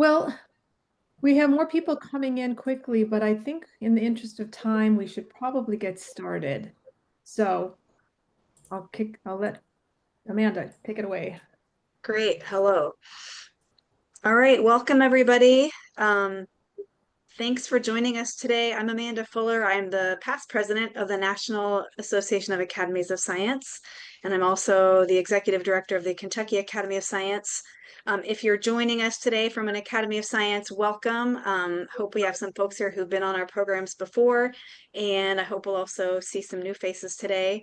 Well, we have more people coming in quickly, but I think in the interest of time, we should probably get started. So I'll let Amanda take it away. Great. Hello. All right. Welcome, everybody. Thanks for joining us today. I'm Amanda Fuller. I'm the past president of the National Association of Academies of Science, and I'm also the executive director of the Kentucky Academy of Science. If you're joining us today from an Academy of Science, welcome. Hope we have some folks here who've been on our programs before, and I hope we'll also see some new faces today.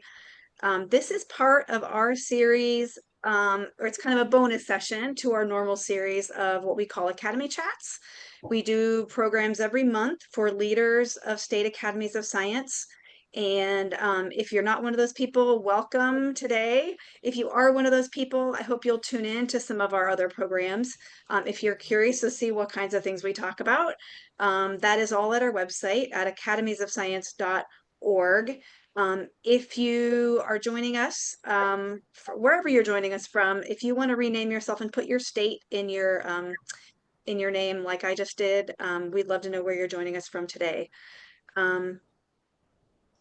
This is part of our series, or it's kind of a bonus session to our normal series of what we call Academy Chats. We do programs every month for leaders of state academies of science. And if you're not one of those people, welcome today. If you are one of those people, I hope you'll tune in to some of our other programs. If you're curious to see what kinds of things we talk about, that is all at our website at academiesofscience.org. If you are joining us, wherever you're joining us from, if you want to rename yourself and put your state in your name, like I just did, we'd love to know where you're joining us from today.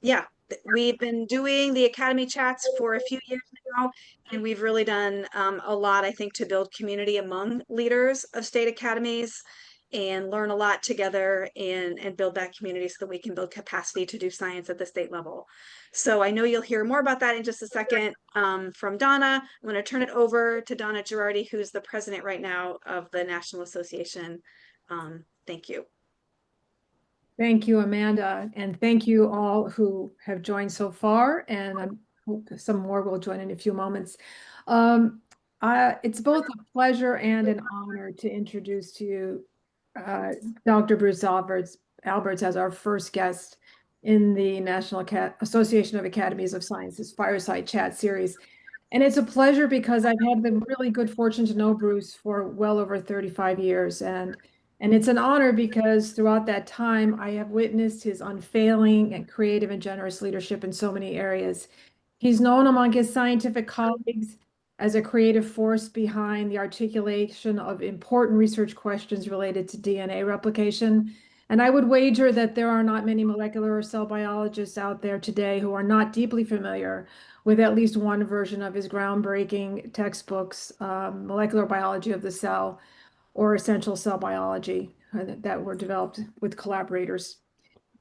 Yeah, we've been doing the Academy Chats for a few years now, and we've really done a lot, I think, to build community among leaders of state academies and learn a lot together and build that community so that we can build capacity to do science at the state level. So I know you'll hear more about that in just a second from Donna. I'm going to turn it over to Donna Girardi, who's the president right now of the National Association. Thank you. Thank you, Amanda, and thank you all who have joined so far, and I hope some more will join in a few moments. It's both a pleasure and an honor to introduce to you Dr. Bruce Alberts as our first guest in the National Association of Academies of Sciences Fireside Chat series. And it's a pleasure because I've had the really good fortune to know Bruce for well over 35 years. And it's an honor because throughout that time, I have witnessed his unfailing and creative and generous leadership in so many areas. He's known among his scientific colleagues as a creative force behind the articulation of important research questions related to DNA replication. And I would wager that there are not many molecular or cell biologists out there today who are not deeply familiar with at least one version of his groundbreaking textbooks, Molecular Biology of the Cell or Essential Cell Biology, that were developed with collaborators.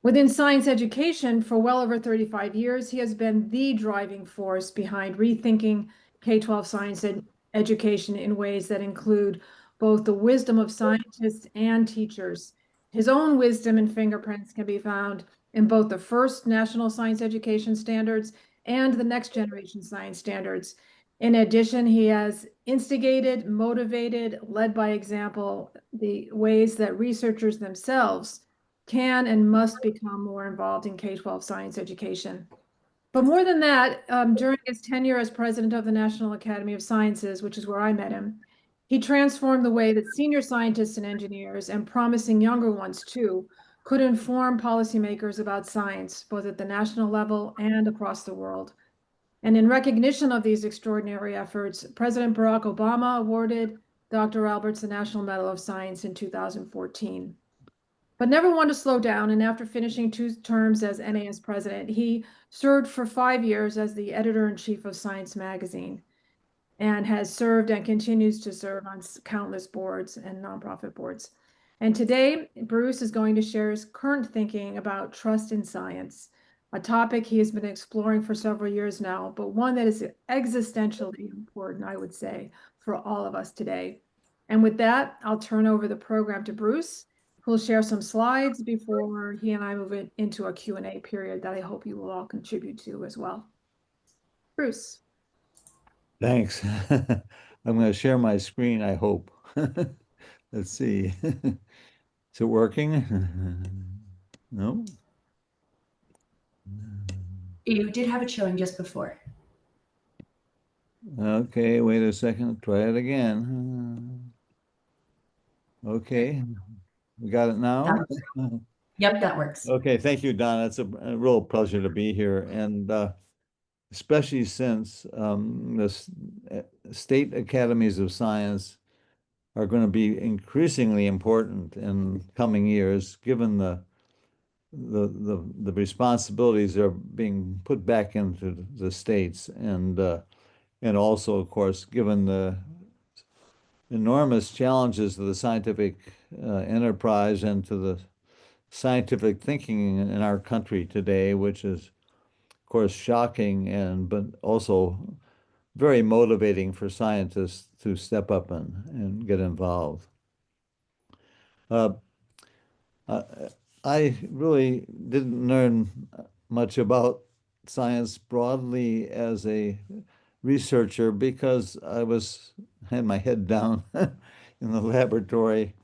Within science education, for well over 35 years, he has been the driving force behind rethinking K-12 science education in ways that include both the wisdom of scientists and teachers. His own wisdom and fingerprints can be found in both the first national science education standards and the next generation science standards. In addition, he has instigated, motivated, led by example, the ways that researchers themselves can and must become more involved in K-12 science education. But more than that, during his tenure as president of the National Academy of Sciences, which is where I met him, he transformed the way that senior scientists and engineers, and promising younger ones too, could inform policymakers about science, both at the national level and across the world. And in recognition of these extraordinary efforts, President Barack Obama awarded Dr. Alberts the National Medal of Science in 2014. But never wanted to slow down, and after finishing 2 terms as NAS president, he served for 5 years as the editor-in-chief of Science magazine and has served and continues to serve on countless boards and nonprofit boards. And today, Bruce is going to share his current thinking about trust in science, a topic he has been exploring for several years now, but one that is existentially important, I would say, for all of us today. And with that, I'll turn over the program to Bruce, who'll share some slides before he and I move into a Q&A period that I hope you will all contribute to as well. Bruce. Thanks. I'm going to share my screen, I hope. Let's see. Is it working? No? You did have it showing just before. Okay, wait a second. Try it again. Okay, we got it now? Yep, that works. Okay, thank you, Donna. It's a real pleasure to be here. And especially since the state academies of science are going to be increasingly important in coming years, given the responsibilities that are being put back into the states, and also, of course, given the enormous challenges of the scientific enterprise and to the scientific thinking in our country today, which is, of course, shocking and but also very motivating for scientists to step up and get involved. Uh, uh, I really didn't learn much about science broadly as a researcher because had my head down in the laboratory.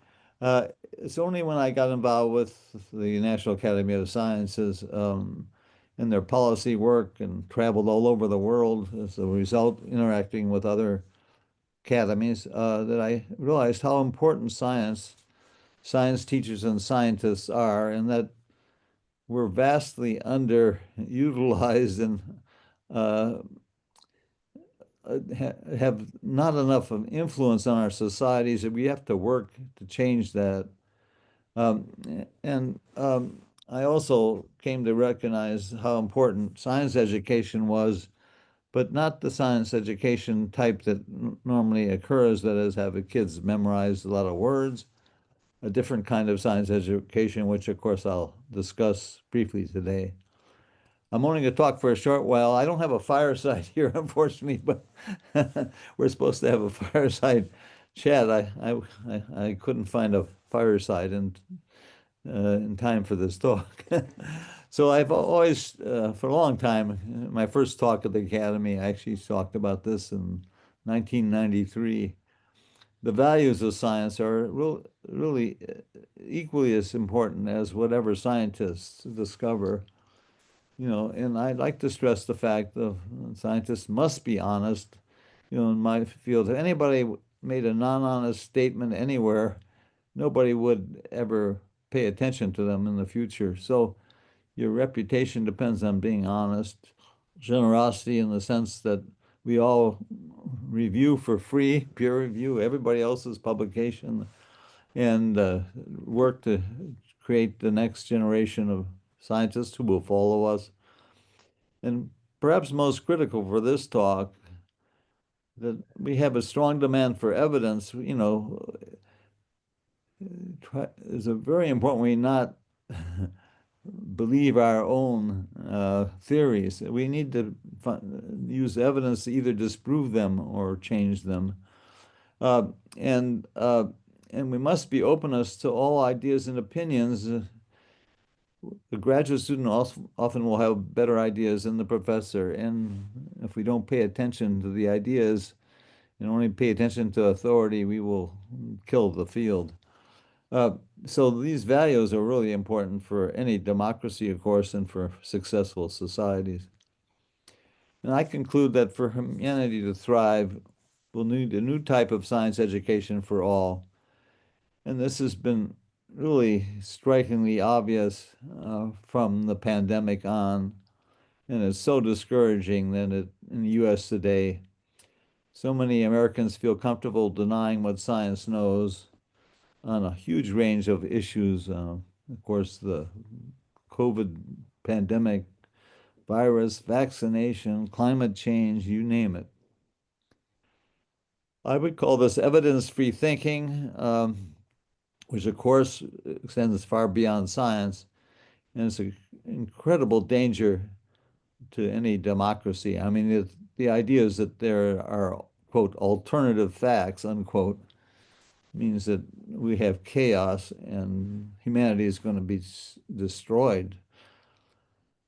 It's only when I got involved with the National Academy of Sciences in their policy work and traveled all over the world as a result, interacting with other academies, that I realized how important science teachers and scientists are, and that we're vastly underutilized and uh, have not enough of influence on our societies, that we have to work to change that. Um, and I also came to recognize how important science education was, but not the science education type that normally occurs, that is, have the kids memorize a lot of words, a different kind of science education, which of course I'll discuss briefly today. I'm only going to talk for a short while. I don't have a fireside here, unfortunately, but we're supposed to have a fireside chat. I couldn't find a fireside in time for this talk. So I've always, for a long time, my first talk at the Academy, I actually talked about this in 1993. The values of science are really equally as important as whatever scientists discover. And I'd like to stress the fact that scientists must be honest. In my field, if anybody made a non-honest statement anywhere, nobody would ever pay attention to them in the future. So your reputation depends on being honest, generosity in the sense that we all review for free, peer review everybody else's publication, and work to create the next generation of scientists who will follow us. And perhaps most critical for this talk, that we have a strong demand for evidence. It's a very important we not believe our own theories. We need to use evidence to either disprove them or change them. Uh, and uh, and we must be openness to all ideas and opinions. The graduate student often will have better ideas than the professor, and if we don't pay attention to the ideas and only pay attention to authority, we will kill the field. Uh, so these values are really important for any democracy, of course, and for successful societies. And I conclude that for humanity to thrive, we'll need a new type of science education for all. And this has been really strikingly obvious from the pandemic on, and it's so discouraging that in the U.S. today, so many Americans feel comfortable denying what science knows on a huge range of issues. Of course, the COVID pandemic, virus, vaccination, climate change, you name it. I would call this evidence-free thinking, which of course extends far beyond science, and it's an incredible danger to any democracy. I mean, the idea is that there are, quote, alternative facts, unquote, means that we have chaos and humanity is going to be destroyed.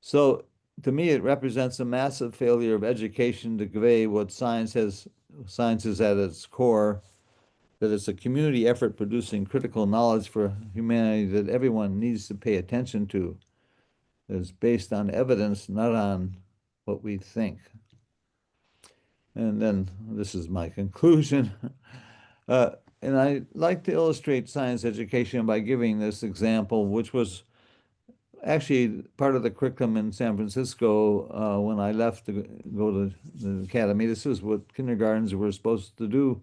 So to me, it represents a massive failure of education to convey what science is at its core, that it's a community effort producing critical knowledge for humanity that everyone needs to pay attention to. It's based on evidence, not on what we think. And then this is my conclusion. Uh, and I like to illustrate science education by giving this example, which was actually part of the curriculum in San Francisco when I left to go to the academy. This is what kindergartens were supposed to do.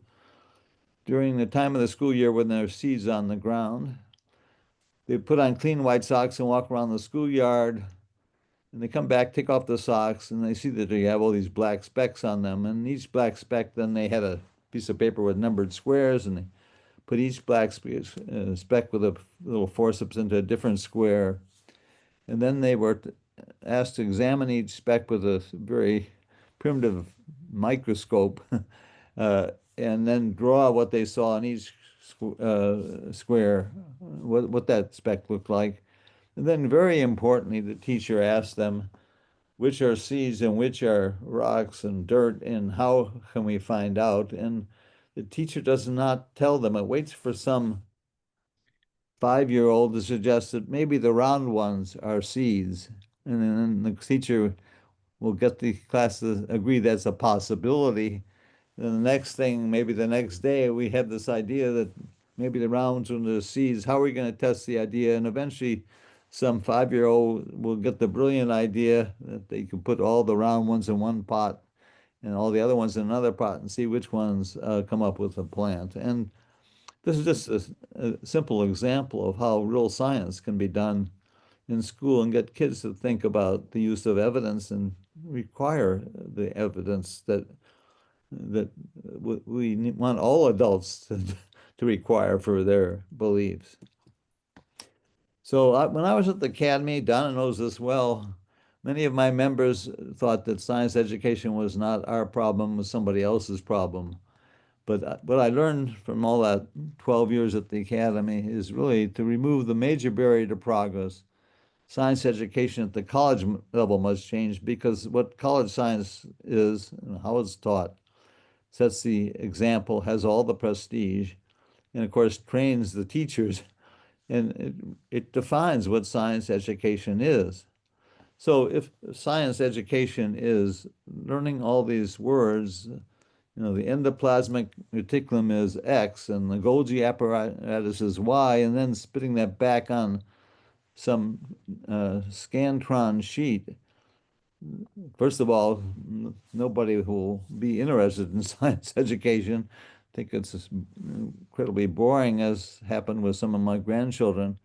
during the time of the school year when there are seeds on the ground. They put on clean white socks and walk around the schoolyard. And they come back, take off the socks, and they see that they have all these black specks on them. And each black speck, then they had a piece of paper with numbered squares, and they put each black speck with a little forceps into a different square. And then they were asked to examine each speck with a very primitive microscope, and then draw what they saw in each square, what that speck looked like. And then, very importantly, the teacher asked them which are seeds and which are rocks and dirt, and how can we find out? And the teacher does not tell them. It waits for some 5-year-old to suggest that maybe the round ones are seeds. And then the teacher will get the class to agree that's a possibility. And the next thing, maybe the next day, we have this idea that maybe the rounds ones are seeds. How are we going to test the idea? And eventually, some 5-year-old will get the brilliant idea that they can put all the round ones in one pot and all the other ones in another pot and see which ones come up with a plant. And this is just a simple example of how real science can be done in school and get kids to think about the use of evidence and require the evidence that we want all adults to require for their beliefs. So when I was at the academy, Donna knows this well, many of my members thought that science education was not our problem, was somebody else's problem. But what I learned from all that 12 years at the academy is really to remove the major barrier to progress. Science education at the college level must change, because what college science is and how it's taught sets the example, has all the prestige, and of course trains the teachers, and it defines what science education is. So if science education is learning all these words, the endoplasmic reticulum is X and the Golgi apparatus is Y, and then spitting that back on some Scantron sheet, first of all, nobody will be interested in science education. I think it's incredibly boring, as happened with some of my grandchildren.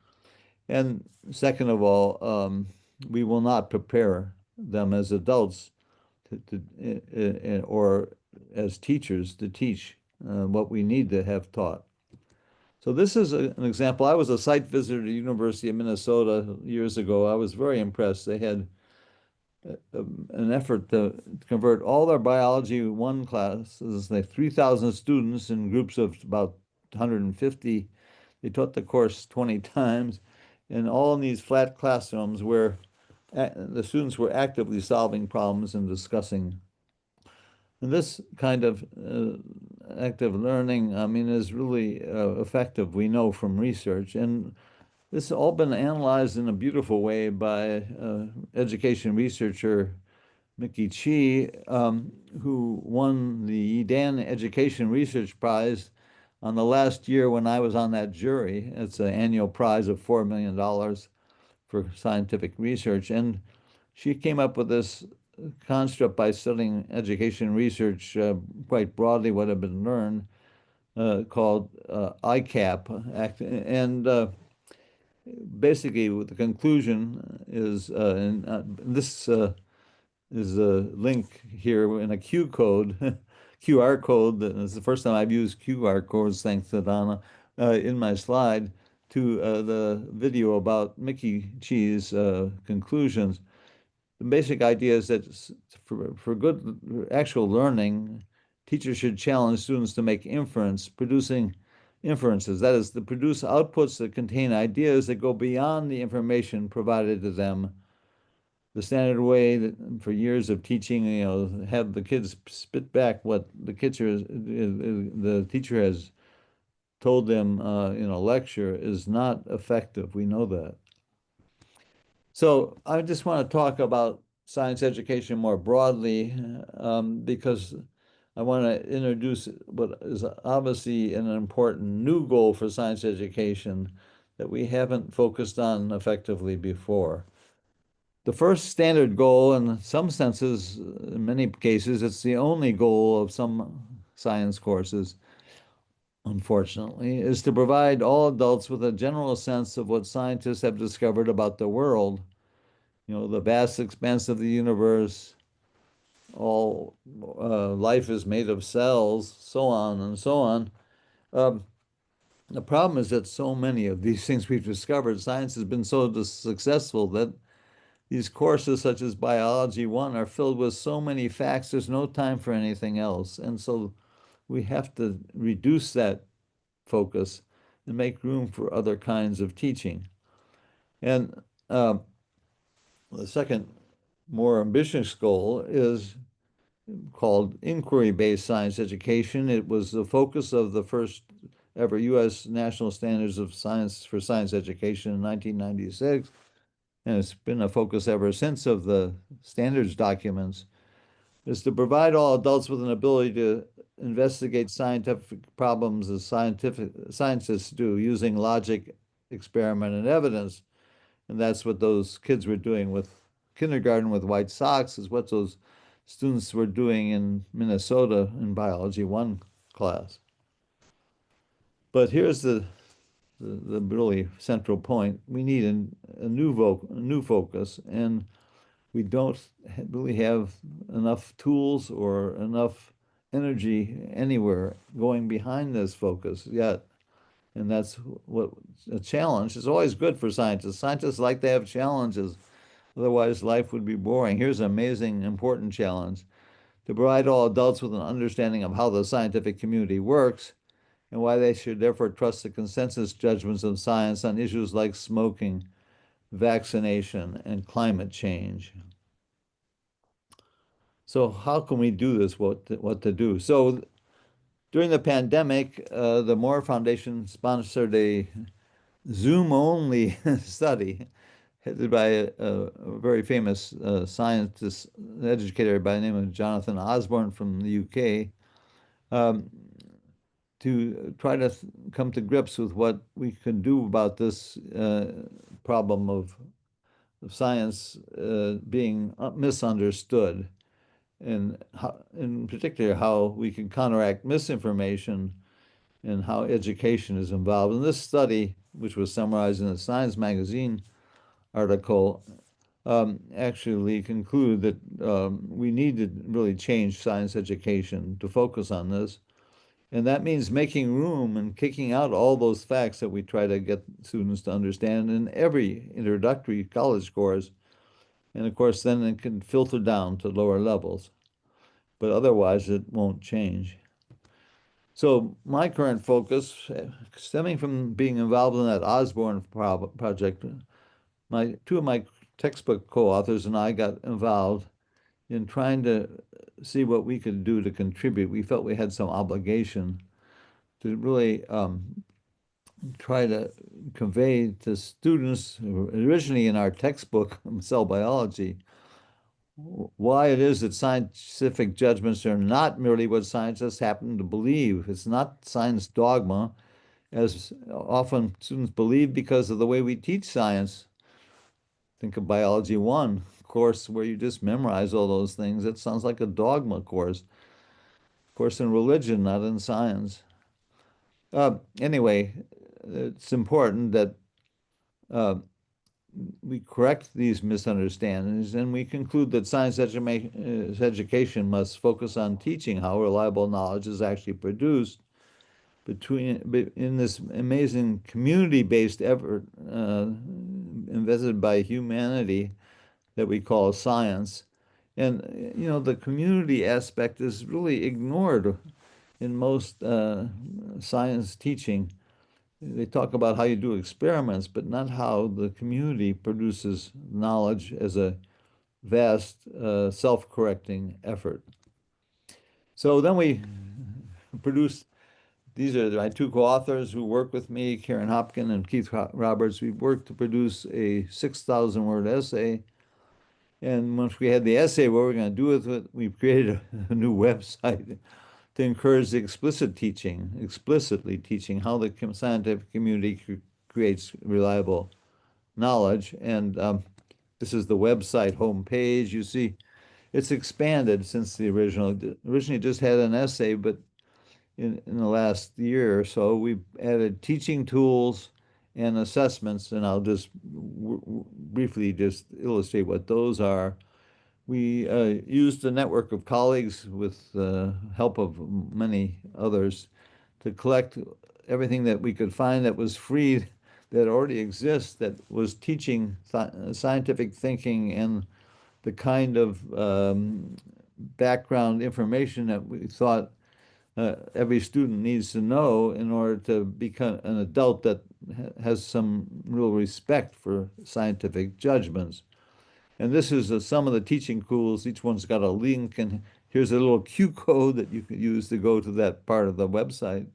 And second of all, we will not prepare them as adults or as teachers to teach what we need to have taught. So this is an example. I was a site visitor to the University of Minnesota years ago. I was very impressed. They had an effort to convert all their biology 1 classes, like 3,000 students in groups of about 150. They taught the course 20 times, and all in these flat classrooms where the students were actively solving problems and discussing. And this kind of active learning, I mean, is really effective, we know from research. And this has all been analyzed in a beautiful way by education researcher Mickey Chi, who won the Edan Education Research Prize on the last year when I was on that jury. It's an annual prize of $4 million for scientific research. And she came up with this construct by studying education research quite broadly, what had been learned, called ICAP. And basically, the conclusion is, this is a link here in a Q code, QR code. This is the first time I've used QR codes, thanks to Donna, in my slide, to the video about Mickey Chi's conclusions. The basic idea is that for good actual learning, teachers should challenge students to make producing inferences. That is, to produce outputs that contain ideas that go beyond the information provided to them. The standard way that for years of teaching, have the kids spit back what the teacher has told them in a lecture is not effective. We know that. So I just want to talk about science education more broadly, because I want to introduce what is obviously an important new goal for science education that we haven't focused on effectively before. The first standard goal, in some senses, in many cases, it's the only goal of some science courses, unfortunately, is to provide all adults with a general sense of what scientists have discovered about the world, the vast expanse of the universe, all life is made of cells, so on and so on. Um, the problem is that so many of these things we've discovered, science has been so successful that these courses, such as Biology 1, are filled with so many facts, there's no time for anything else. And so we have to reduce that focus and make room for other kinds of teaching. And uh, the second, more ambitious goal is called inquiry-based science education. It was the focus of the first ever U.S. National Standards of Science for Science Education in 1996, and it's been a focus ever since of the standards documents, is to provide all adults with an ability to investigate scientific problems as scientists do, using logic, experiment, and evidence. And that's what those kids were doing with kindergarten with white socks, is what those students were doing in Minnesota in Biology 1 class. But here's the really central point. We need a new focus, and we don't really have enough tools or enough energy anywhere going behind this focus yet. And that's what a challenge is always good for scientists. Scientists like to have challenges, otherwise life would be boring. Here's an amazing, important challenge: to provide all adults with an understanding of how the scientific community works and why they should therefore trust the consensus judgments of science on issues like smoking, vaccination, and climate change. So how can we do this? What to do? So during the pandemic, the Moore Foundation sponsored a Zoom-only study headed by a very famous scientist, educator by the name of Jonathan Osborne from the UK, um, to try to come to grips with what we can do about this problem of science being misunderstood, and how, in particular, how we can counteract misinformation and how education is involved. In this study, which was summarized in the Science magazine article, actually conclude that we need to really change science education to focus on this. And that means making room and kicking out all those facts that we try to get students to understand in every introductory college course. And of course, then it can filter down to lower levels. But otherwise, it won't change. So my current focus, stemming from being involved in that Osborne project, two of my textbook co-authors and I got involved in trying to see what we could do to contribute. We felt we had some obligation to really try to convey to students, originally in our textbook, cell biology, why it is that scientific judgments are not merely what scientists happen to believe. It's not science dogma, as often students believe because of the way we teach science. Think of Biology 1 course where you just memorize all those things. It sounds like a dogma course. Of course, in religion, not in science. Anyway, it's important that we correct these misunderstandings, and we conclude that science education must focus on teaching how reliable knowledge is actually produced in this amazing community-based effort invested by humanity that we call science. And, the community aspect is really ignored in most science teaching. They talk about how you do experiments, but not how the community produces knowledge as a vast self-correcting effort. So then we produced, these are my two co-authors who work with me, Karen Hopkin and Keith Roberts. We worked to produce a 6,000-word essay. And once we had the essay, what we're going to do with it, we created a new website to encourage explicitly teaching how the scientific community creates reliable knowledge. And this is the website homepage. You see, it's expanded since the original. Originally just had an essay, but in the last year or so. We've added teaching tools and assessments, and I'll just briefly just illustrate what those are. We used a network of colleagues with the help of many others to collect everything that we could find that was free, that already exists, that was teaching scientific thinking and the kind of background information that we thought every student needs to know in order to become an adult that has some real respect for scientific judgments. And this is some of the teaching tools. Each one's got a link, and here's a little Q code that you can use to go to that part of the website.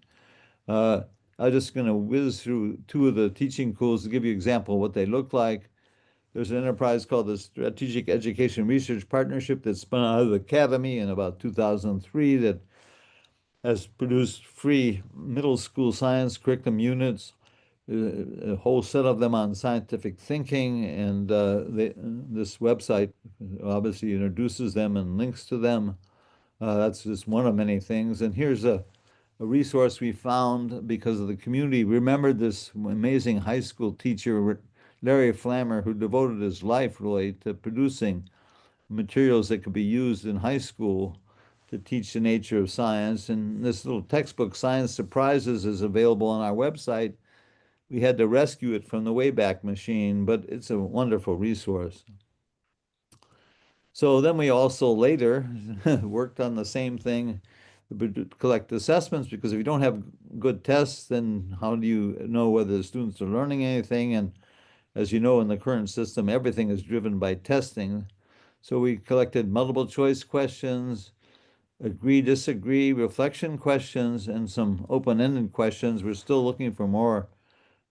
Uh, I'm just going to whiz through two of the teaching tools to give you an example of what they look like. There's an enterprise called the Strategic Education Research Partnership that spun out of the Academy in about 2003 that has produced free middle school science curriculum units, a whole set of them on scientific thinking, and this website obviously introduces them and links to them. That's just one of many things. And here's a resource we found because of the community. Remembered this amazing high school teacher, Larry Flammer, who devoted his life really to producing materials that could be used in high school to teach the nature of science. And this little textbook, Science Surprises, is available on our website. We had to rescue it from the Wayback Machine, but it's a wonderful resource. So then we also later worked on the same thing, collect assessments, because if you don't have good tests, then how do you know whether the students are learning anything? And as you know, in the current system, everything is driven by testing. So we collected multiple choice questions, agree, disagree, reflection questions, and some open-ended questions. We're still looking for more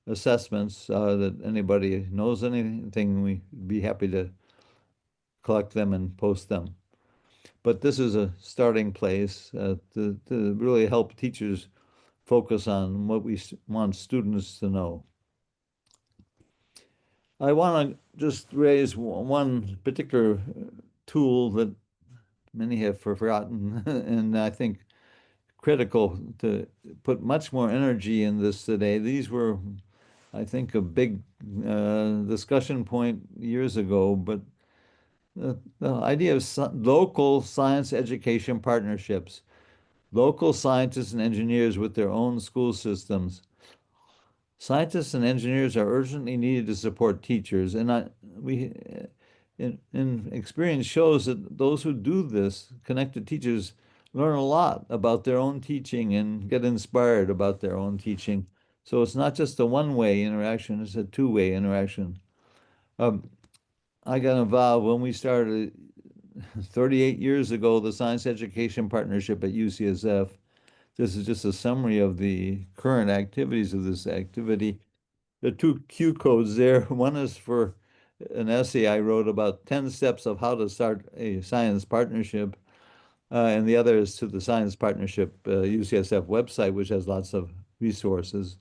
assessments that anybody knows anything, we'd be happy to collect them and post them. But this is a starting place to really help teachers focus on what we want students to know. I want to just raise one particular tool that many have forgotten, and I think critical to put much more energy in this today. These were, I think, a big discussion point years ago, but the idea of local science education partnerships, local scientists and engineers with their own school systems. Scientists and engineers are urgently needed to support teachers, and in experience shows that those who do this, connected teachers, learn a lot about their own teaching and get inspired about their own teaching. So it's not just a one-way interaction, it's a two-way interaction. I got involved when we started 38 years ago, the Science Education Partnership at UCSF. This is just a summary of the current activities of this activity. The two Q codes there, one is for an essay I wrote about 10 steps of how to start a science partnership, and the other is to the Science Partnership UCSF website, which has lots of resources.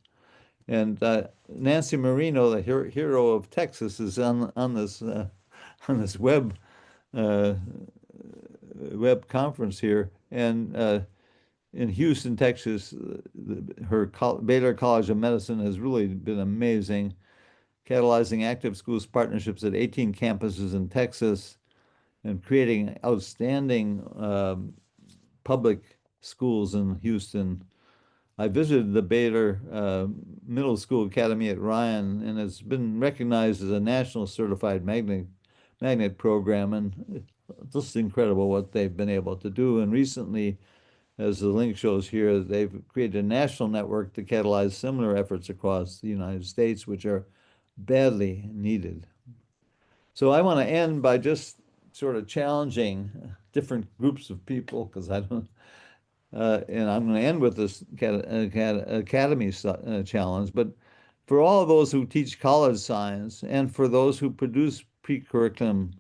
And Nancy Marino, the hero of Texas, is on this web conference here, and in Houston, Texas, her Baylor College of Medicine has really been amazing, catalyzing active schools partnerships at 18 campuses in Texas and creating outstanding public schools in Houston. I visited the Baylor Middle School Academy at Ryan, and it's been recognized as a national certified magnet program, and it's just incredible what they've been able to do. And recently, as the link shows here, they've created a national network to catalyze similar efforts across the United States, which are badly needed. So I want to end by just sort of challenging different groups of people, because I don't, and I'm going to end with this academy challenge, but for all of those who teach college science and for those who produce pre-curriculum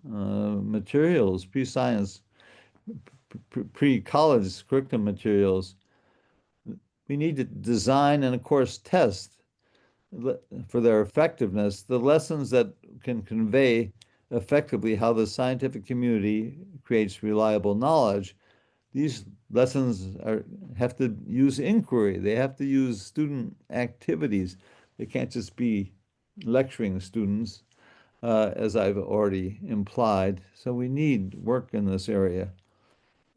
materials, pre-science, pre-college curriculum materials, we need to design and, of course, test for their effectiveness the lessons that can convey effectively how the scientific community creates reliable knowledge. these lessons have to use inquiry. They have to use student activities. They can't just be lecturing students, as I've already implied. So we need work in this area,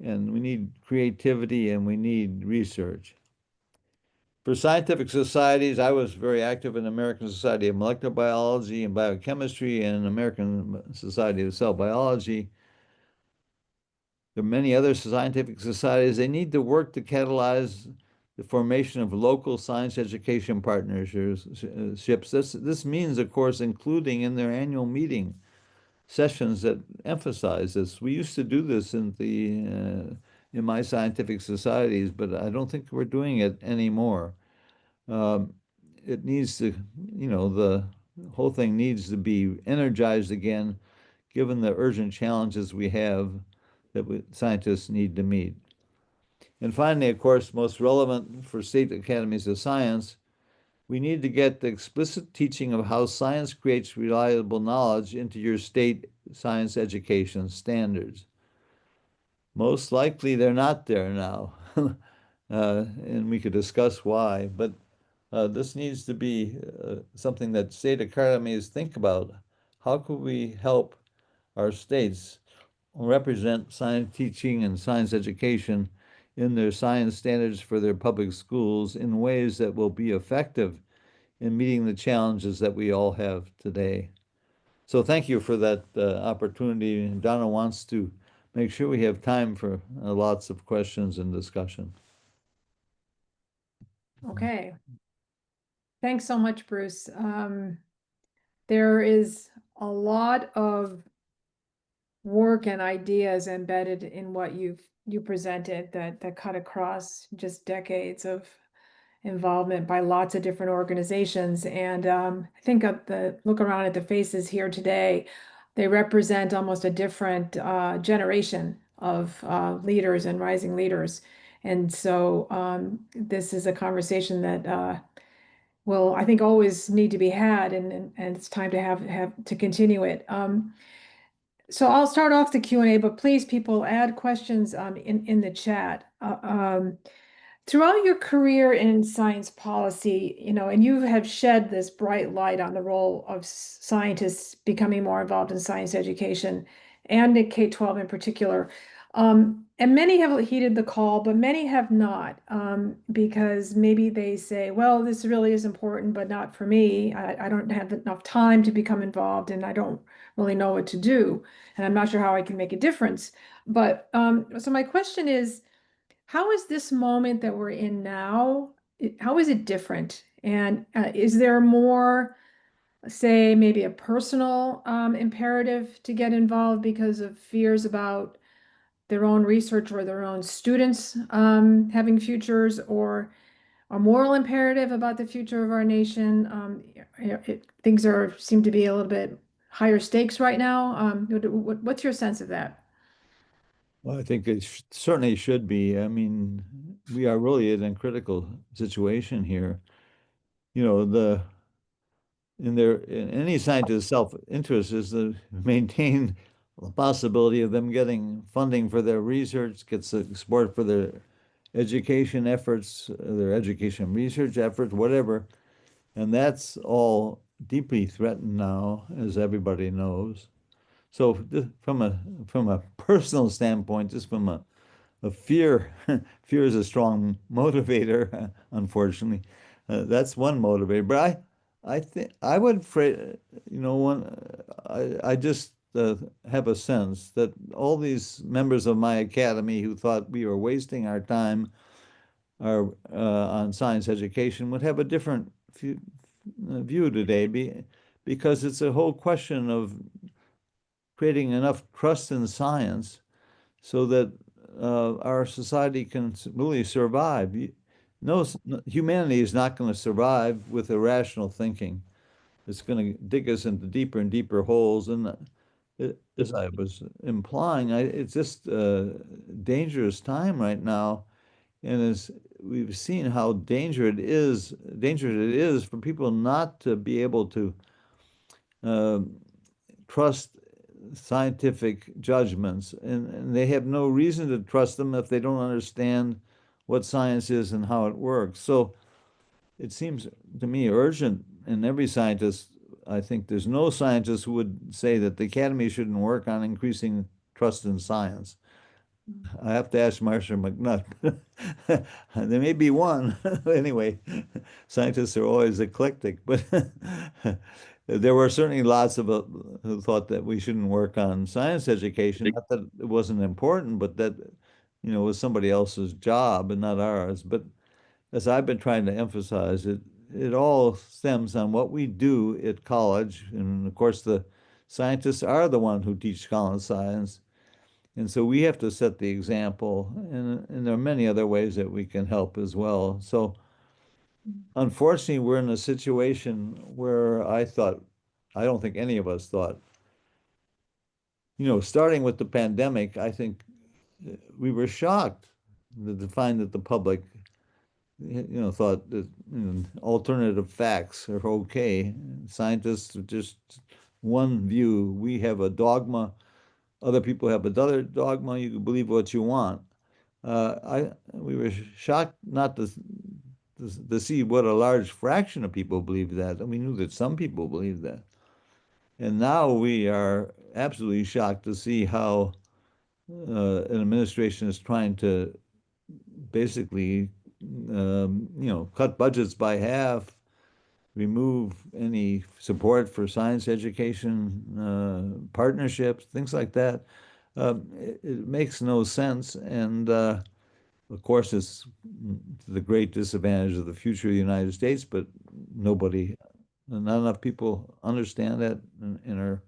and we need creativity, and we need research. For scientific societies, I was very active in the American Society of Molecular Biology and Biochemistry and American Society of Cell Biology. There are many other scientific societies. They need to work to catalyze the formation of local science education partnerships. This means, of course, including in their annual meeting sessions that emphasize this. We used to do this in my scientific societies, but I don't think we're doing it anymore. Um, it needs to, the whole thing needs to be energized again, given the urgent challenges we have that scientists need to meet. And finally, of course, most relevant for state academies of science, we need to get the explicit teaching of how science creates reliable knowledge into your state science education standards. Most likely they're not there now, and we could discuss why, but this needs to be something that state academies think about. How could we help our states represent science teaching and science education in their science standards for their public schools in ways that will be effective in meeting the challenges that we all have today? So thank you for that opportunity. Donna wants to make sure we have time for lots of questions and discussion. Okay. Thanks so much, Bruce. There is a lot of work and ideas embedded in what you presented that cut across just decades of involvement by lots of different organizations. And I think of the look around at the faces here today, they represent almost a different generation of leaders and rising leaders. And so this is a conversation that will, I think, always need to be had, and it's time to have to continue it. So I'll start off the Q&A, but please, people, add questions in the chat. Throughout your career in science policy, and you have shed this bright light on the role of scientists becoming more involved in science education and in K-12 in particular. And many have heeded the call, but many have not, because maybe they say, well, this really is important, but not for me. I don't have enough time to become involved, and I don't really know what to do, and I'm not sure how I can make a difference. But so my question is, how is this moment that we're in now, how is it different? And is there more, say, maybe a personal imperative to get involved because of fears about their own research or their own students having futures, or a moral imperative about the future of our nation? Things seem to be a little bit higher stakes right now. What's your sense of that? Well, I think it certainly should be. I mean, we are really in a critical situation here. You know, in any scientist's self-interest is to maintain the possibility of them getting funding for their research, get support for their education efforts, their education research efforts, whatever. And that's all deeply threatened now, as everybody knows. So from a personal standpoint, just from a fear, fear is a strong motivator, unfortunately. That's one motivator. But I think I would phrase, I just have a sense that all these members of my academy who thought we were wasting our time on science education would have a different view today, because it's a whole question of creating enough trust in science so that our society can really survive. No, humanity is not going to survive with irrational thinking. It's going to dig us into deeper and deeper holes. And as I was implying, it's just a dangerous time right now. And as we've seen how dangerous it is for people not to be able to uh, trust scientific judgments, and they have no reason to trust them if they don't understand what science is and how it works. So it seems to me urgent, and every scientist, I think there's no scientist who would say that the academy shouldn't work on increasing trust in science. I have to ask Marcia McNutt. There may be one. Anyway, scientists are always eclectic, but there were certainly lots of who thought that we shouldn't work on science education. Not that it wasn't important, but that, it was somebody else's job and not ours. But as I've been trying to emphasize, it all stems on what we do at college. And of course, the scientists are the one who teach college science. And so we have to set the example, and there are many other ways that we can help as well. So unfortunately, we're in a situation where I don't think any of us thought, starting with the pandemic, I think we were shocked to find that the public, thought that alternative facts are okay. Scientists are just one view. We have a dogma. Other people have another dogma. You can believe what you want. We were shocked not to see what a large fraction of people believe that, and we knew that some people believe that. And now we are absolutely shocked to see how an administration is trying to basically, cut budgets by half, remove any support for science education, partnerships, things like that. It makes no sense, and of course, it's to the great disadvantage of the future of the United States. But not enough people understand that, and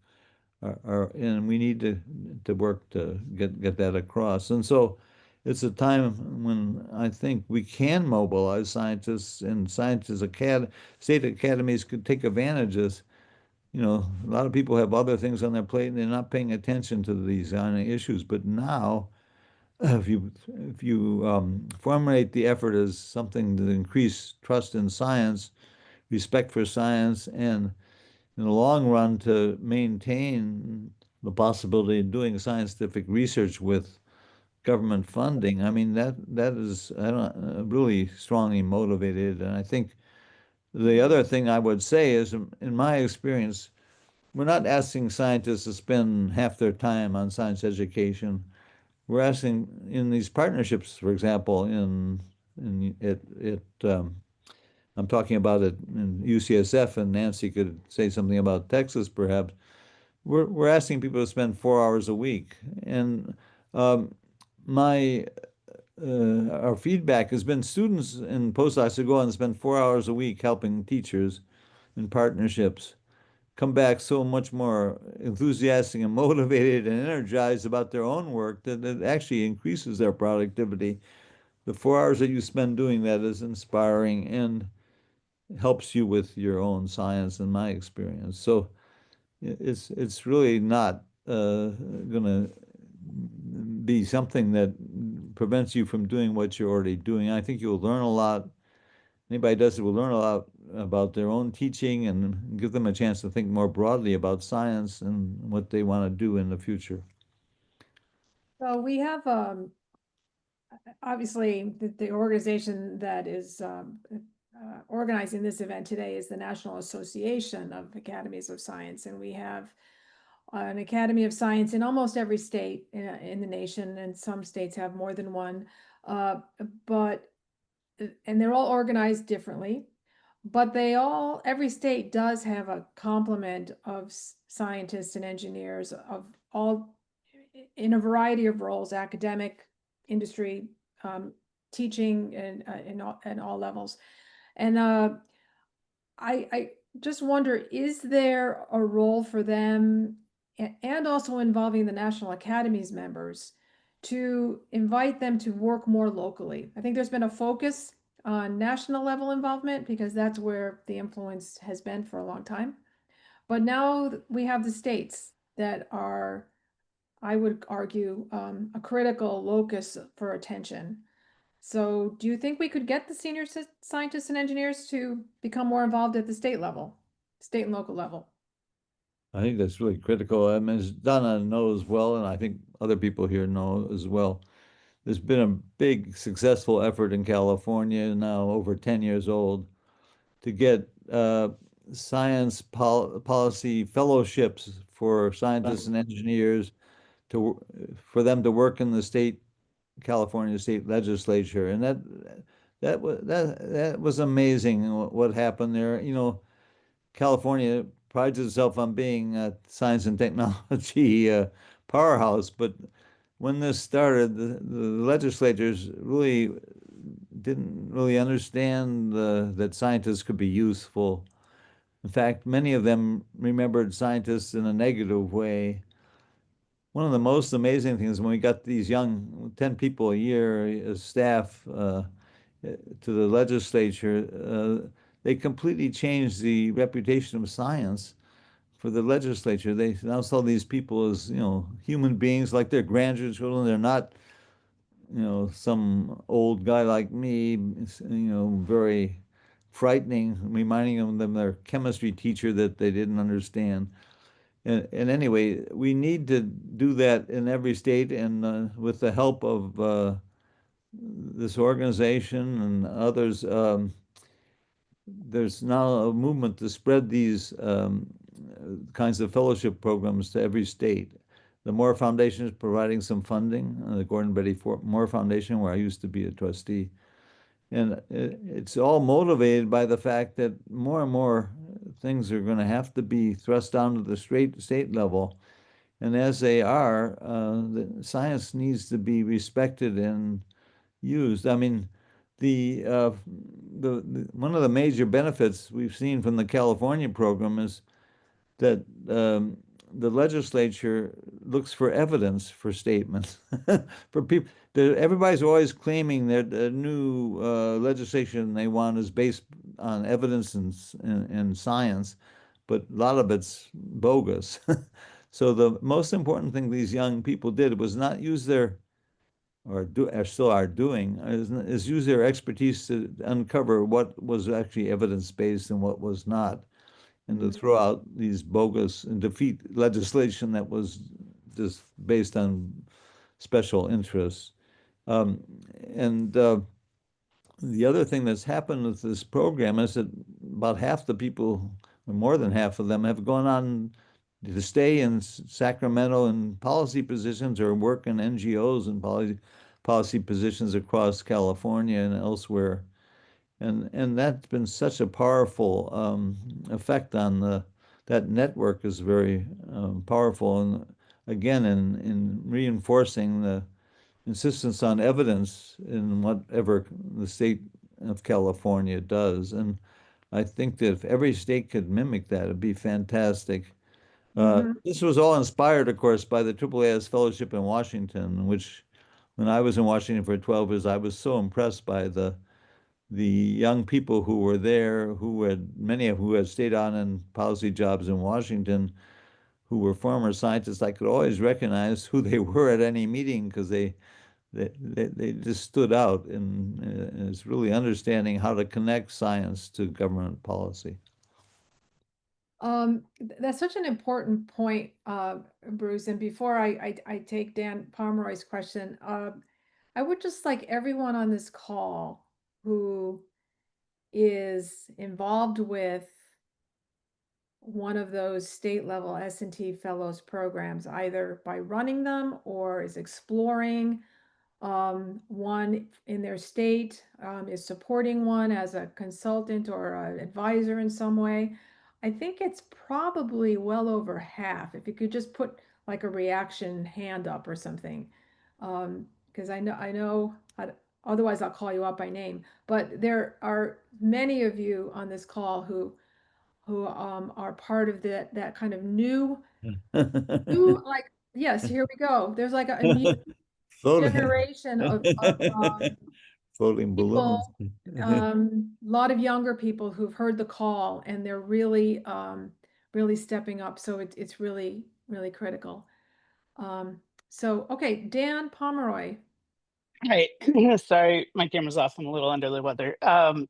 and we need to work to get that across. And so it's a time when I think we can mobilize scientists, and state academies could take advantage of. A lot of people have other things on their plate and they're not paying attention to these kind of issues. But now, if you formulate the effort as something to increase trust in science, respect for science, and in the long run to maintain the possibility of doing scientific research with government funding, I mean that is really strongly motivated. And I think the other thing I would say is, in my experience, we're not asking scientists to spend half their time on science education. We're asking in these partnerships, for example, I'm talking about it in UCSF, and Nancy could say something about Texas, perhaps. We're asking people to spend 4 hours a week, and um, my our feedback has been students and postdocs who go out and spend 4 hours a week helping teachers in partnerships come back so much more enthusiastic and motivated and energized about their own work that it actually increases their productivity. The 4 hours that you spend doing that is inspiring and helps you with your own science, in my experience. So it's really not going to be something that prevents you from doing what you're already doing. I think you'll learn a lot. Anybody does it will learn a lot about their own teaching and give them a chance to think more broadly about science and what they want to do in the future. So we have obviously the organization that is organizing this event today is the National Association of Academies of Science, and we have an Academy of Science in almost every state in the nation, and some states have more than one. But and they're all organized differently, but every state does have a complement of scientists and engineers of all in a variety of roles, academic, industry, teaching, and in all levels. And I just wonder, is there a role for them, and also involving the National Academies members, to invite them to work more locally? I think there's been a focus on national level involvement because that's where the influence has been for a long time. But now we have the states that are, I would argue, a critical locus for attention. So do you think we could get the senior scientists and engineers to become more involved at the state level, state and local level? I think that's really critical. I mean, as Donna knows well, and I think other people here know as well, there's been a big successful effort in California, now over 10 years old, to get science policy fellowships for scientists and engineers for them to work in the California state legislature, and that was amazing what happened there. You know, California prides itself on being a science and technology powerhouse, but when this started, the legislators really didn't really understand that scientists could be useful. In fact, many of them remembered scientists in a negative way. One of the most amazing things when we got these young 10 people a year as staff to the legislature, they completely changed the reputation of science for the legislature. They now saw these people as, you know, human beings like their grandchildren. They're not, you know, some old guy like me, you know, very frightening, reminding them of their chemistry teacher that they didn't understand. And anyway, we need to do that in every state, and with the help of this organization and others, there's now a movement to spread these kinds of fellowship programs to every state. The Moore Foundation is providing some funding, the Gordon Betty Moore Foundation, where I used to be a trustee. And it's all motivated by the fact that more and more things are going to have to be thrust down to the state level. And as they are, the science needs to be respected and used. I mean, the one of the major benefits we've seen from the California program is that the legislature looks for evidence for statements. For people, everybody's always claiming that the new legislation they want is based on evidence and science, but a lot of it's bogus. So the most important thing these young people did was not use their or still are doing is use their expertise to uncover what was actually evidence-based and what was not, and to throw out these bogus and defeat legislation that was just based on special interests. Um, and the other thing that's happened with this program is that about half the people, or more than half of them, have gone on to stay in Sacramento in policy positions or work in NGOs and policy positions across California and elsewhere. And that's been such a powerful effect on that network is very powerful. And again, in reinforcing the insistence on evidence in whatever the state of California does. And I think that if every state could mimic that, it'd be fantastic. This was all inspired, of course, by the AAAS Fellowship in Washington, which when I was in Washington for 12 years, I was so impressed by the young people who were there, many of who had stayed on in policy jobs in Washington, who were former scientists. I could always recognize who they were at any meeting because they just stood out, and it's really understanding how to connect science to government policy. That's such an important point, Bruce. And before I take Dan Pomeroy's question, I would just like everyone on this call who is involved with one of those state level S&T Fellows programs, either by running them or is exploring one in their state, is supporting one as a consultant or an advisor in some way. I think it's probably well over half. If you could just put like a reaction hand up or something. Because I know, otherwise I'll call you out by name. But there are many of you on this call who are part of that kind of new like, yes, here we go. There's like a new generation of Floating balloons. people, lot of younger people who've heard the call and they're really, really stepping up. So it's really, really critical. So, okay, Dan Pomeroy. Hi, sorry, my camera's off. I'm a little under the weather. Um,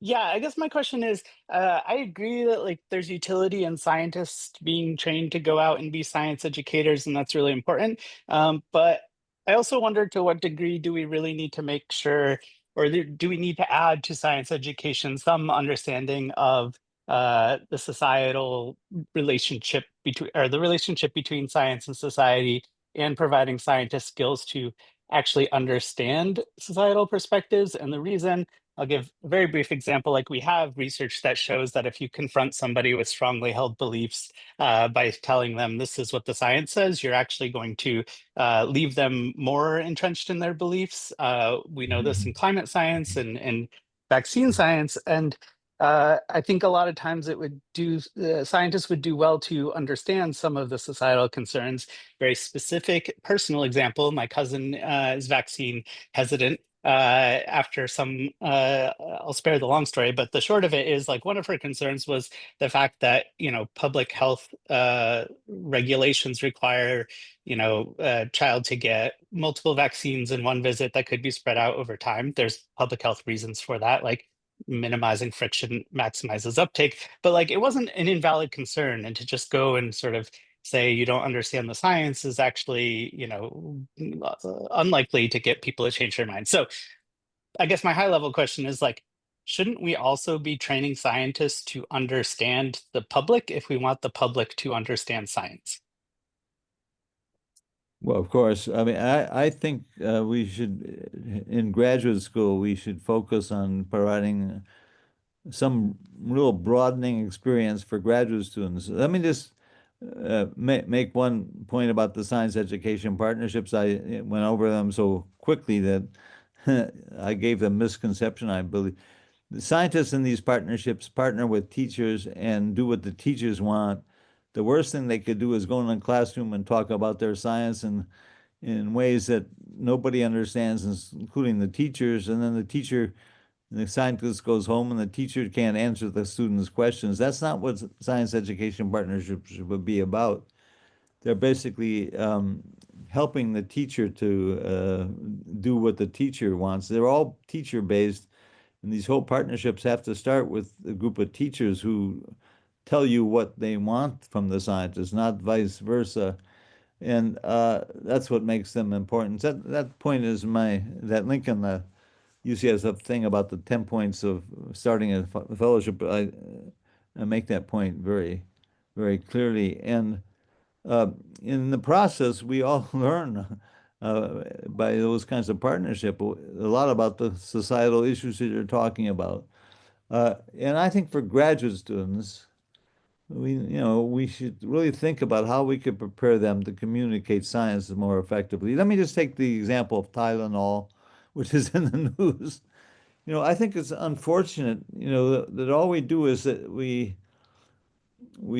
Yeah, I guess my question is, I agree that like there's utility in scientists being trained to go out and be science educators, and that's really important. But I also wonder to what degree do we really need to make sure, or do we need to add to science education some understanding of the societal relationship between, or the relationship between science and society, and providing scientists skills to actually understand societal perspectives. And the reason, I'll give a very brief example. Like we have research that shows that if you confront somebody with strongly held beliefs by telling them this is what the science says, you're actually going to leave them more entrenched in their beliefs. We know this in climate science and vaccine science. And I think a lot of times it would do, scientists would do well to understand some of the societal concerns. Very specific personal example, my cousin is vaccine hesitant after some I'll spare the long story, but the short of it is like one of her concerns was the fact that public health regulations require a child to get multiple vaccines in one visit that could be spread out over time. There's public health reasons for that, like minimizing friction maximizes uptake, but like it wasn't an invalid concern. And to just go and sort of say you don't understand the science is actually unlikely to get people to change their minds. So I guess my high level question is like, shouldn't we also be training scientists to understand the public if we want the public to understand science? Well, of course. I mean, I think we should, in graduate school, we should focus on providing some real broadening experience for graduate students. Let me just make one point about the science education partnerships. I went over them so quickly that I gave them misconception, I believe. The scientists in these partnerships partner with teachers and do what the teachers want. The worst thing they could do is go in a classroom and talk about their science and in ways that nobody understands, including the teachers, and then the scientist goes home and the teacher can't answer the students' questions. That's not what science education partnerships would be about. They're basically helping the teacher to do what the teacher wants. They're all teacher-based, and these whole partnerships have to start with a group of teachers who tell you what they want from the scientists, not vice versa. And that's what makes them important. That point is that link in the UCSF thing about the 10 points of starting a fellowship. I make that point very, very clearly. And in the process, we all learn by those kinds of partnership a lot about the societal issues that you're talking about. And I think for graduate students, we should really think about how we could prepare them to communicate science more effectively. Let me just take the example of Tylenol, which is in the news. I think it's unfortunate, that all we do is that we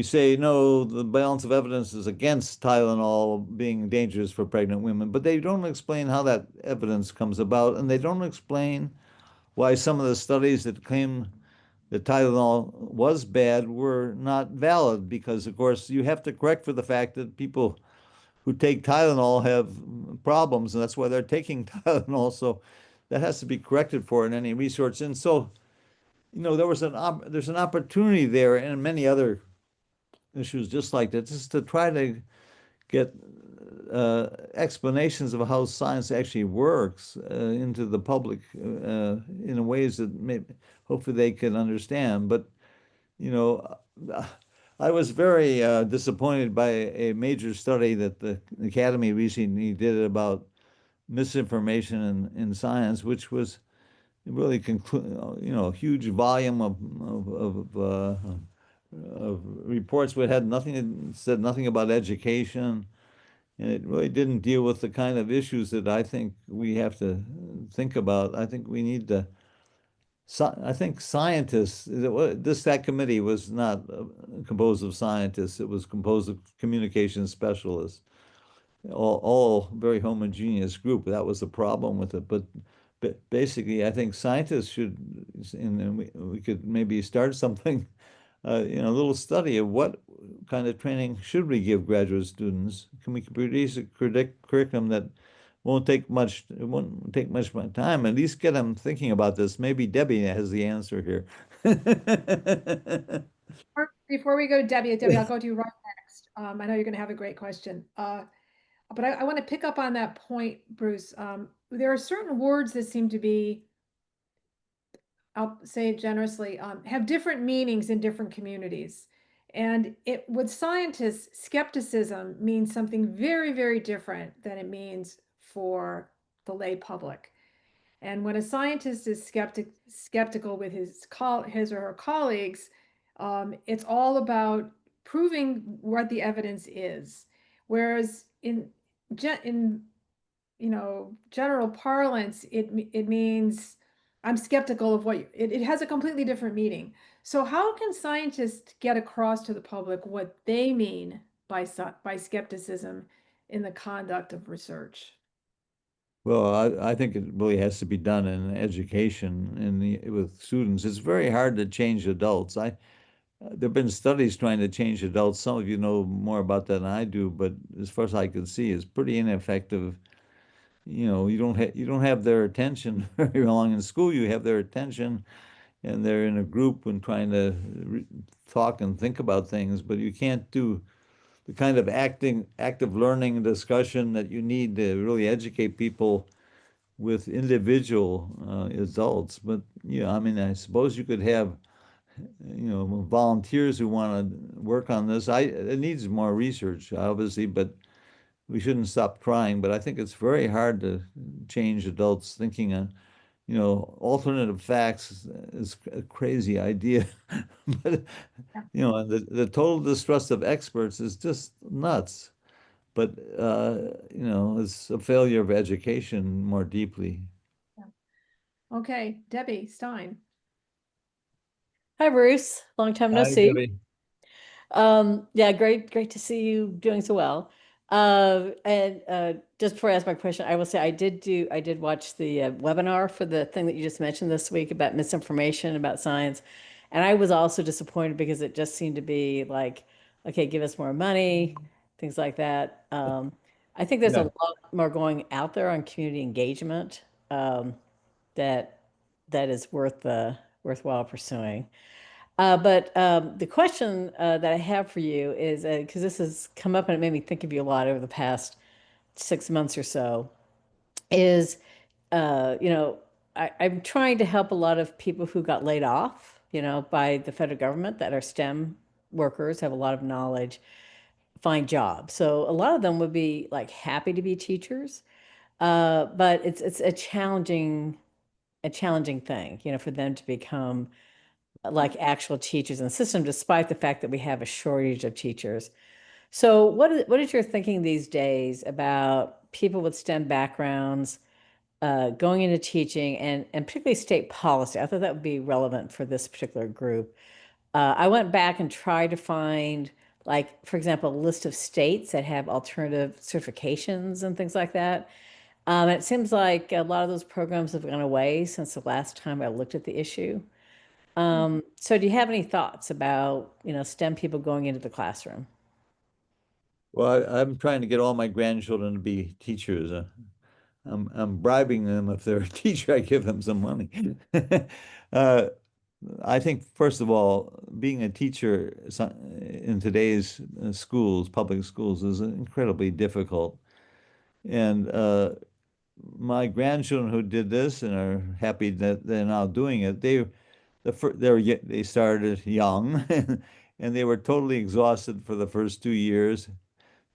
say, no, the balance of evidence is against Tylenol being dangerous for pregnant women, but they don't explain how that evidence comes about, and they don't explain why some of the studies that claim that Tylenol was bad were not valid, because, of course, you have to correct for the fact that people who take Tylenol have problems, and that's why they're taking Tylenol. So that has to be corrected for in any research. And so, there's an opportunity there and many other issues just like that, just to try to get explanations of how science actually works into the public in ways that hopefully they can understand. But you know, I was very disappointed by a major study that the Academy recently did about misinformation in science, which was really a huge volume of reports which had said nothing about education, and it really didn't deal with the kind of issues that I think we have to think about. I think we need to. I think scientists. That committee was not composed of scientists. It was composed of communication specialists, all very homogeneous group. That was the problem with it. But basically, I think scientists should, and we could maybe start something, a little study of what kind of training should we give graduate students? Can we produce a curriculum that it won't take much of my time. At least get them thinking about this. Maybe Debbie has the answer here. Before we go to Debbie, I'll go to you right next. I know you're going to have a great question. But I want to pick up on that point, Bruce. There are certain words that seem to be, I'll say it generously, have different meanings in different communities. And with scientists, skepticism means something very, very different than it means for the lay public. And when a scientist is skeptical with his or her colleagues, it's all about proving what the evidence is. Whereas in general parlance, it means I'm skeptical of it has a completely different meaning. So how can scientists get across to the public what they mean by skepticism in the conduct of research? Well, I think it really has to be done in education with students. It's very hard to change adults. There have been studies trying to change adults. Some of you know more about that than I do, but as far as I can see, it's pretty ineffective. You don't have their attention very long in school. You have their attention, and they're in a group and trying to talk and think about things, but you can't do the kind of active learning and discussion that you need to really educate people with individual adults. But I mean, I suppose you could have volunteers who want to work on this. It needs more research, obviously, but we shouldn't stop trying. But I think it's very hard to change adults thinking on, alternative facts is a crazy idea. But and the total distrust of experts is just nuts. But it's a failure of education more deeply. Okay, Debbie Stein. Hi, Bruce. Long time no Hi, see. Debbie. Yeah, great to see you doing so well. And just before I ask my question, I will say I did watch the webinar for the thing that you just mentioned this week about misinformation about science, and I was also disappointed because it just seemed to be like, okay, give us more money, things like that. I think there's a Yeah. lot more going out there on community engagement that is worthwhile pursuing. But the question that I have for you is because this has come up and it made me think of you a lot over the past 6 months or so, is you know, I'm trying to help a lot of people who got laid off, by the federal government that are STEM workers, have a lot of knowledge, find jobs. So a lot of them would be like happy to be teachers, but it's a challenging thing, for them to become like actual teachers in the system, despite the fact that we have a shortage of teachers. So what is your thinking these days about people with STEM backgrounds going into teaching and particularly state policy? I thought that would be relevant for this particular group. I went back and tried to find, like, for example, a list of states that have alternative certifications and things like that. It seems like a lot of those programs have gone away since the last time I looked at the issue. So do you have any thoughts about, STEM people going into the classroom? Well, I'm trying to get all my grandchildren to be teachers. I'm bribing them. If they're a teacher, I give them some money. Uh, I think, first of all, being a teacher in today's schools, public schools, is incredibly difficult. And my grandchildren who did this and are happy that they're now doing it, they started young, and they were totally exhausted for the first 2 years,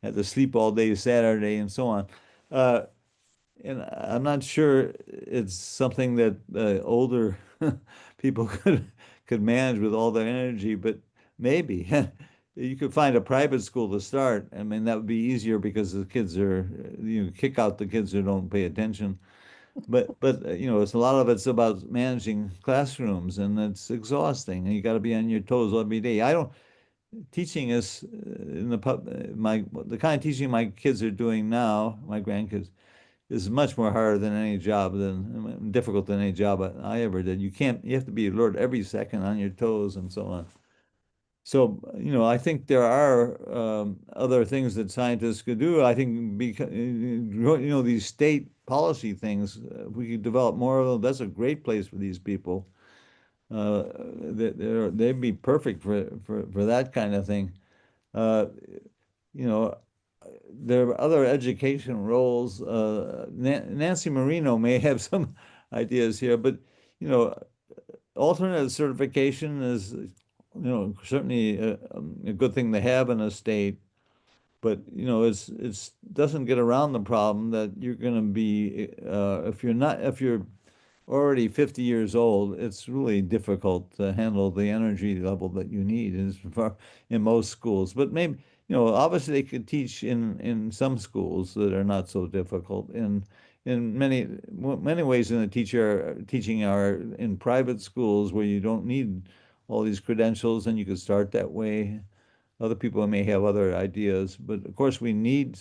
had to sleep all day Saturday and so on. Uh, and I'm not sure it's something that older people could manage with all their energy, but maybe you could find a private school to start. I mean, that would be easier because the kids are, kick out the kids who don't pay attention. But it's a lot of it's about managing classrooms, and it's exhausting, and you got to be on your toes every day. I don't Teaching is in the kind of teaching my kids are doing now, my grandkids, is much more harder than any job than difficult than any job I ever did. You have to be alert every second on your toes and so on. So, I think there are other things that scientists could do. I think these state policy things, if we could develop more of them, that's a great place for these people. They'd be perfect for that kind of thing. Uh, you know, there are other education roles. Nancy Marino may have some ideas here, but you know, alternate certification is, certainly a good thing to have in a state, but it's doesn't get around the problem that you're going to be if you're already 50 years old, it's really difficult to handle the energy level that you need in most schools. But maybe, obviously they could teach in some schools that are not so difficult. In many ways, in the teaching are in private schools where you don't need all these credentials, and you could start that way. Other people may have other ideas, but of course, we need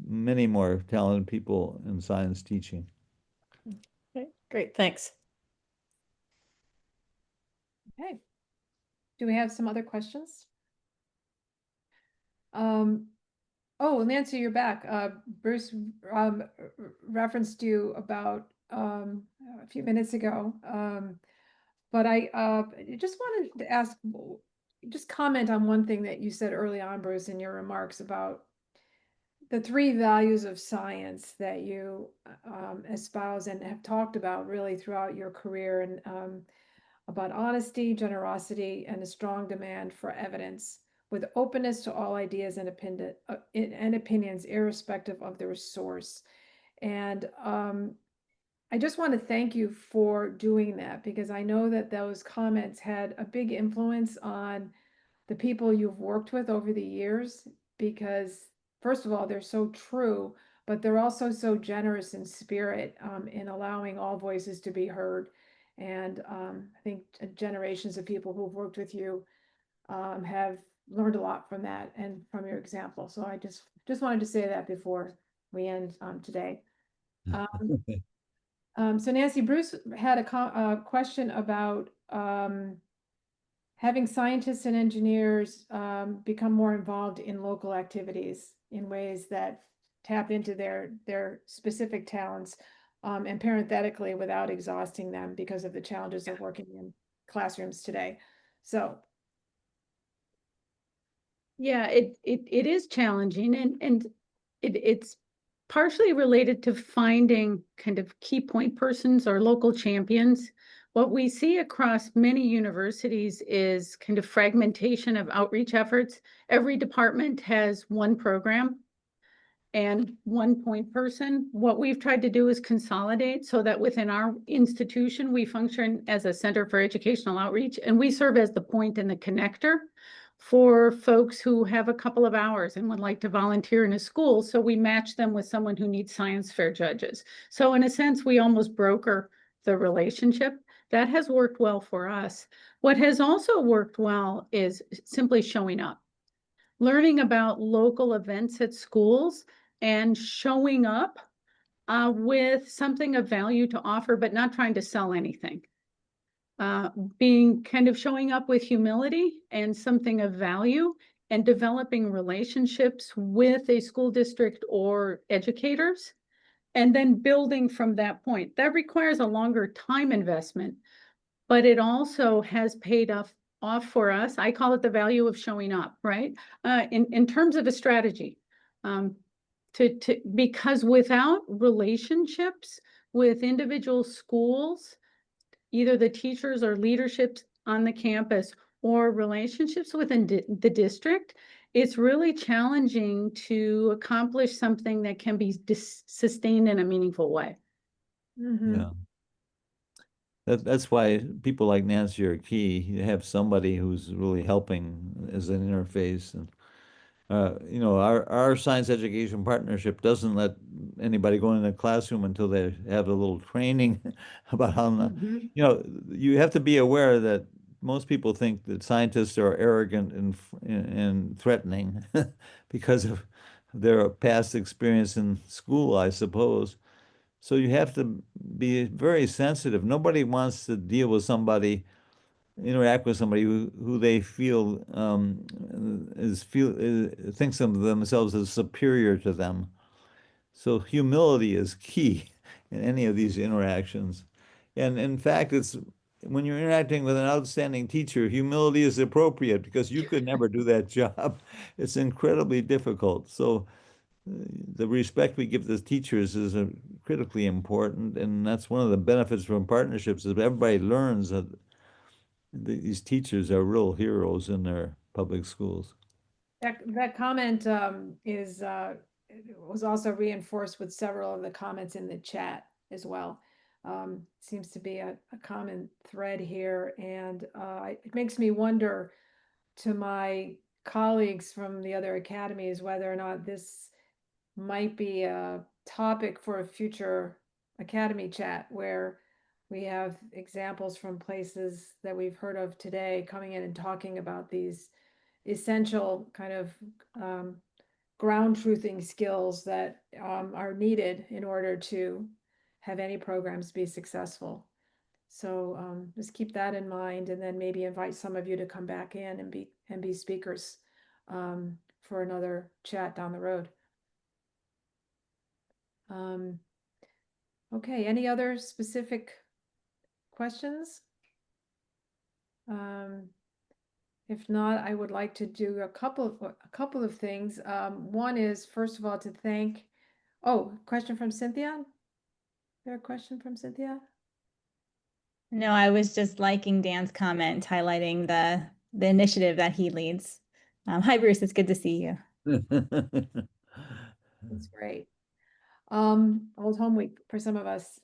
many more talented people in science teaching. Okay, great, thanks. Okay. Do we have some other questions? Oh, Nancy, you're back. Bruce referenced you about a few minutes ago. But I just wanted to ask, just comment on one thing that you said early on, Bruce, in your remarks about the three values of science that you espouse and have talked about really throughout your career, and about honesty, generosity, and a strong demand for evidence, with openness to all ideas and opinions, irrespective of their source. And I just want to thank you for doing that, because I know that those comments had a big influence on the people you've worked with over the years, because first of all, they're so true, but they're also so generous in spirit, in allowing all voices to be heard. And I think generations of people who've worked with you have learned a lot from that and from your example. So I just wanted to say that before we end today. So Nancy, Bruce had a question about having scientists and engineers become more involved in local activities in ways that tap into their specific talents, and parenthetically, without exhausting them because of the challenges of working in classrooms today. So yeah, it is challenging, and it's partially related to finding kind of key point persons or local champions. What we see across many universities is kind of fragmentation of outreach efforts. Every department has one program and one point person. What we've tried to do is consolidate so that within our institution, we function as a center for educational outreach, and we serve as the point and the connector for folks who have a couple of hours and would like to volunteer in a school. So we match them with someone who needs science fair judges. So in a sense, we almost broker the relationship. That has worked well for us. What has also worked well is simply showing up, learning about local events at schools and showing up with something of value to offer, but not trying to sell anything. Being kind of showing up with humility and something of value, and developing relationships with a school district or educators, and then building from that point. That requires a longer time investment, but it also has paid off for us. I call it the value of showing up, right? In terms of a strategy, because without relationships with individual schools, either the teachers or leaderships on the campus, or relationships within the district, it's really challenging to accomplish something that can be sustained in a meaningful way. Yeah. That's why people like Nancy are key. You have somebody who's really helping as an interface. And our science education partnership doesn't let anybody go in the classroom until they have a little training about how not, you have to be aware that most people think that scientists are arrogant and threatening because of their past experience in school, I suppose. So you have to be very sensitive. Nobody wants to deal with somebody interact with somebody who they feel thinks of themselves as superior to them. So humility is key in any of these interactions. And in fact, it's when you're interacting with an outstanding teacher, humility is appropriate because you could never do that job. It's incredibly difficult. So the respect we give the teachers is critically important, and that's one of the benefits from partnerships is everybody learns that these teachers are real heroes in their public schools. That comment was also reinforced with several of the comments in the chat as well. Seems to be a common thread here, and it makes me wonder to my colleagues from the other academies whether or not this might be a topic for a future academy chat where we have examples from places that we've heard of today coming in and talking about these essential kind of ground truthing skills that are needed in order to have any programs be successful. So just keep that in mind, and then maybe invite some of you to come back in and be speakers for another chat down the road. Okay, any other specific questions? If not, I would like to do a couple of things. One is, first of all, to thank, question from Cynthia? Is there a question from Cynthia? No, I was just liking Dan's comment, highlighting the initiative that he leads. Hi, Bruce. It's good to see you. That's great. Old home week for some of us.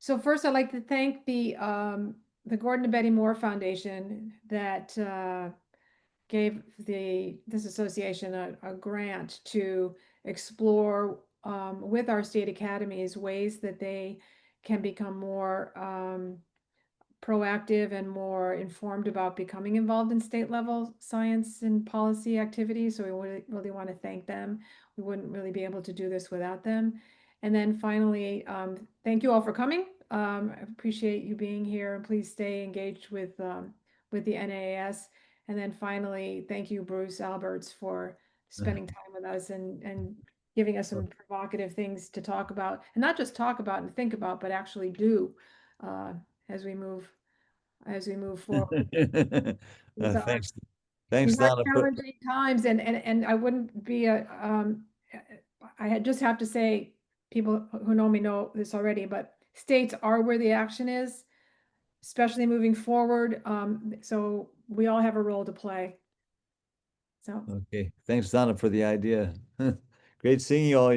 So first, I'd like to thank the Gordon and Betty Moore Foundation that gave this association a grant to explore with our state academies ways that they can become more proactive and more informed about becoming involved in state level science and policy activities. So we really want to thank them. We wouldn't really be able to do this without them. And then finally, thank you all for coming. I appreciate you being here, and please stay engaged with the NAS. And then finally, thank you, Bruce Alberts, for spending time with us and giving us some provocative things to talk about, and not just talk about and think about, but actually do as we move forward. Thanks, These are Donna. challenging times, and I wouldn't be I had just have to say, people who know me know this already, but states are where the action is, especially moving forward. So we all have a role to play. So Okay, thanks, Donna, for the idea. Great seeing you all.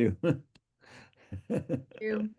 thank you.